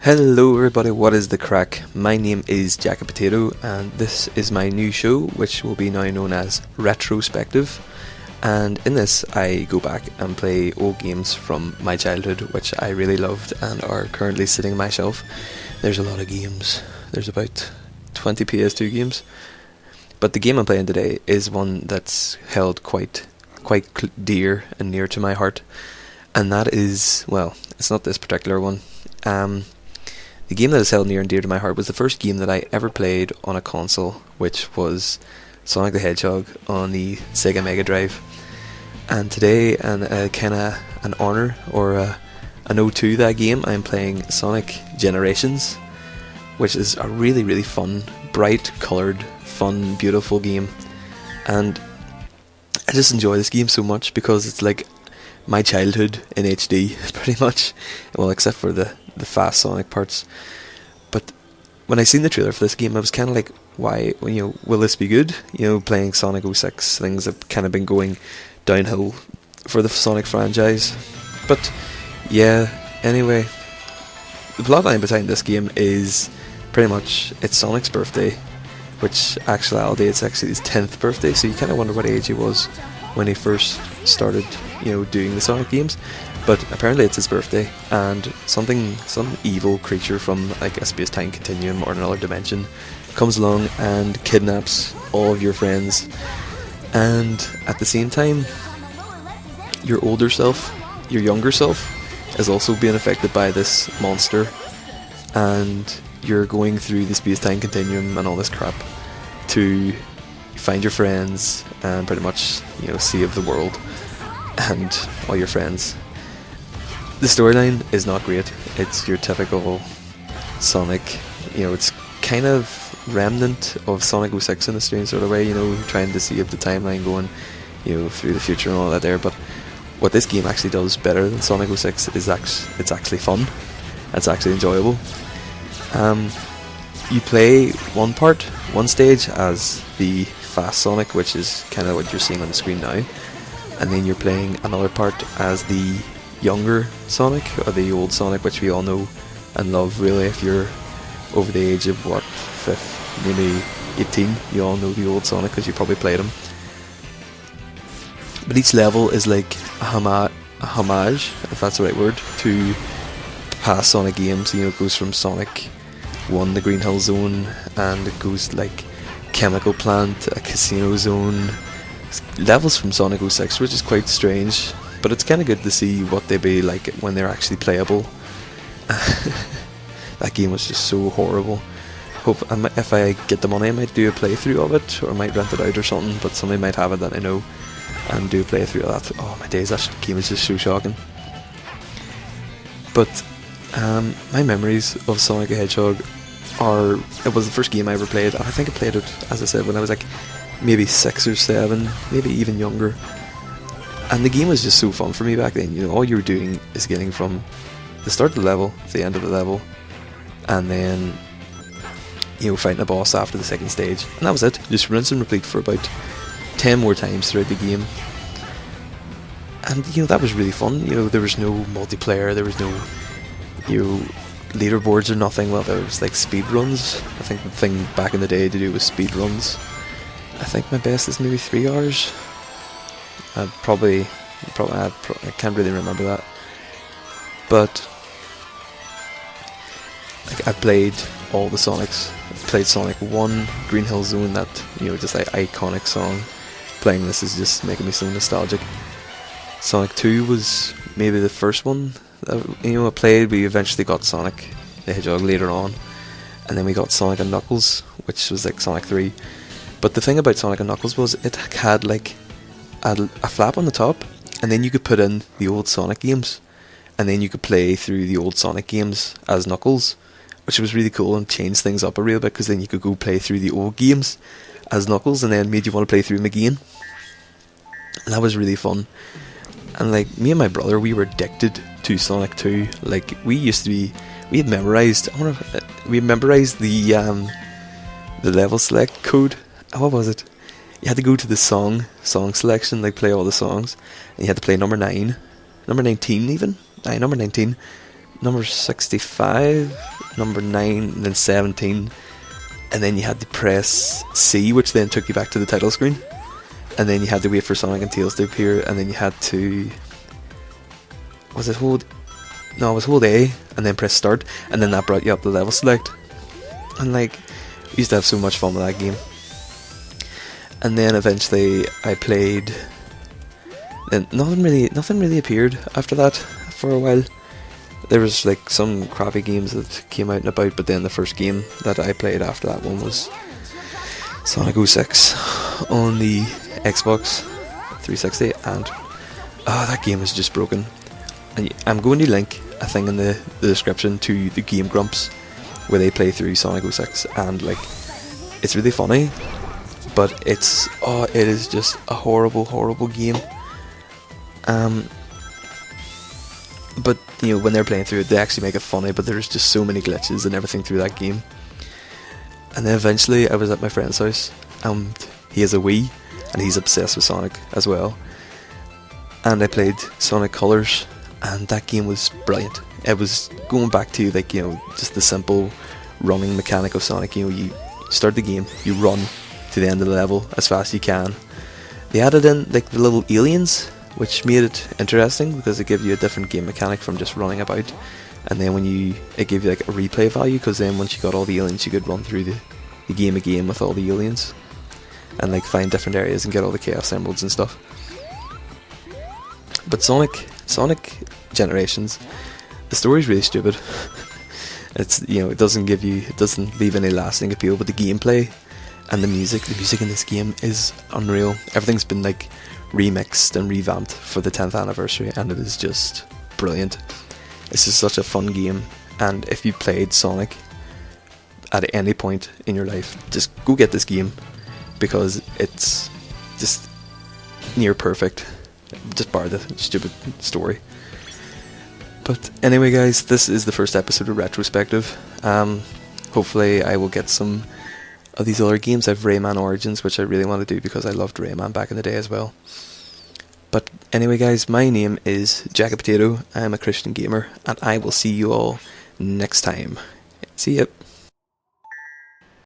Hello everybody, what is the crack? My name is Jack Potato and this is my new show which will be now known as RETROspective, and in this I go back and play old games from my childhood which I really loved and are currently sitting on my shelf. There's a lot of games, there's about 20 PS2 games, but the game I'm playing today is one that's held quite dear and near to my heart, and that is, well, it's not this particular one. The game that is held near and dear to my heart was the first game that I ever played on a console, which was Sonic the Hedgehog on the Sega Mega Drive. And today, and kind of an honour or an ode to that game, I'm playing Sonic Generations, which is a really fun, bright coloured, fun, beautiful game. And I just enjoy this game so much because it's like my childhood in HD, pretty much. Well, except for the fast Sonic parts. But when I seen the trailer for this game, I was kind of like, why, will this be good? Playing Sonic 06, things have kind of been going downhill for the Sonic franchise. But yeah, anyway, the plotline behind this game is pretty much, it's Sonic's birthday, which actuality it's actually his 10th birthday, so you kind of wonder what age he was when he first started, doing the Sonic games. But apparently it's his birthday, and some evil creature from like a space-time continuum or another dimension comes along and kidnaps all of your friends. And at the same time, your older self, your younger self, is also being affected by this monster, and you're going through the space-time continuum and all this crap to find your friends and pretty much, save the world and all your friends. The storyline is not great. It's your typical Sonic, it's kind of remnant of Sonic 06 in a strange sort of way, trying to see if the timeline going, through the future and all that there. But what this game actually does better than Sonic 06 is it's actually fun. It's actually enjoyable. You play one stage as the fast Sonic, which is kind of what you're seeing on the screen now, and then you're playing another part as the younger Sonic, or the old Sonic, which we all know and love really. If you're over the age of 5, maybe 18, you all know the old Sonic because you probably played him. But each level is like a homage, if that's the right word, to past Sonic games. It goes from Sonic 1, the Green Hill Zone, and it goes like Chemical Plant, a Casino Zone, levels from Sonic 06, which is quite strange. But it's kind of good to see what they'd be like when they're actually playable. That game was just so horrible. Hope if I get the money, I might do a playthrough of it, or I might rent it out or something. But somebody might have it that I know, and do a playthrough of that. Oh my days, that game is just so shocking. But my memories of Sonic the Hedgehog are, it was the first game I ever played, and I think I played it, as I said, when I was like maybe 6 or 7, maybe even younger. And the game was just so fun for me back then. All you were doing is getting from the start of the level to the end of the level, and then fighting a boss after the second stage, and that was it. Just rinse and repeat for about 10 more times throughout the game. And that was really fun. There was no multiplayer, there was no leaderboards or nothing. Well, there was like speed runs. I think the thing back in the day to do was speed runs. I think my best is maybe 3 hours. I can't really remember that, but like, I played all the Sonics. I played Sonic 1, Green Hill Zone, that just like iconic song. Playing this is just making me so nostalgic. Sonic 2 was maybe the first one that I played. We eventually got Sonic the Hedgehog later on, and then we got Sonic and Knuckles, which was like Sonic 3. But the thing about Sonic and Knuckles was it had like a flap on the top, and then you could put in the old Sonic games, and then you could play through the old Sonic games as Knuckles, which was really cool and changed things up a real bit, because then you could go play through the old games as Knuckles and then made you want to play through them again, and that was really fun. And like, me and my brother, we were addicted to Sonic 2. Like, we had memorized the level select code. What was it? You had to go to the song selection, like play all the songs, and you had to play number 19 even. Number 19. number 65, number 9, and then 17, and then you had to press C, which then took you back to the title screen, and then you had to wait for Sonic and Tails to appear, and then you had to, was it hold, no, it was hold A, and then press start, and then that brought you up the level select, and like, we used to have so much fun with that game. And then eventually I played, and nothing really appeared after that for a while. There was like some crappy games that came out and about, but then the first game that I played after that one was Sonic 06 on the Xbox 360, and that game is just broken. And I'm going to link a thing in the description to the Game Grumps where they play through Sonic 06, and like, it's really funny, but it is just a horrible game. But you know, when they're playing through it, they actually make it funny, but there's just so many glitches and everything through that game. And then eventually I was at my friend's house, and he has a Wii, and he's obsessed with Sonic as well. And I played Sonic Colors, and that game was brilliant. It was going back to, like, you know, just the simple running mechanic of Sonic. You know, you start the game, you run to the end of the level as fast as you can. They added in like the little aliens, which made it interesting because it gave you a different game mechanic from just running about. And then it gave you like a replay value, because then once you got all the aliens, you could run through the game again with all the aliens and like find different areas and get all the Chaos Emeralds and stuff. But Sonic Generations, the story's really stupid. It's, you know, it doesn't leave any lasting appeal, but the gameplay and the music in this game is unreal. Everything's been like remixed and revamped for the 10th anniversary, and it is just brilliant. This is such a fun game, and if you played Sonic at any point in your life, just go get this game, because it's just near perfect, just bar the stupid story. But anyway guys, this is the first episode of Retrospective. Hopefully I will get some of these other games. I have Rayman Origins, which I really want to do because I loved Rayman back in the day as well. But anyway guys, my name is Jack Potato, I'm a Christian gamer, and I will see you all next time. See ya.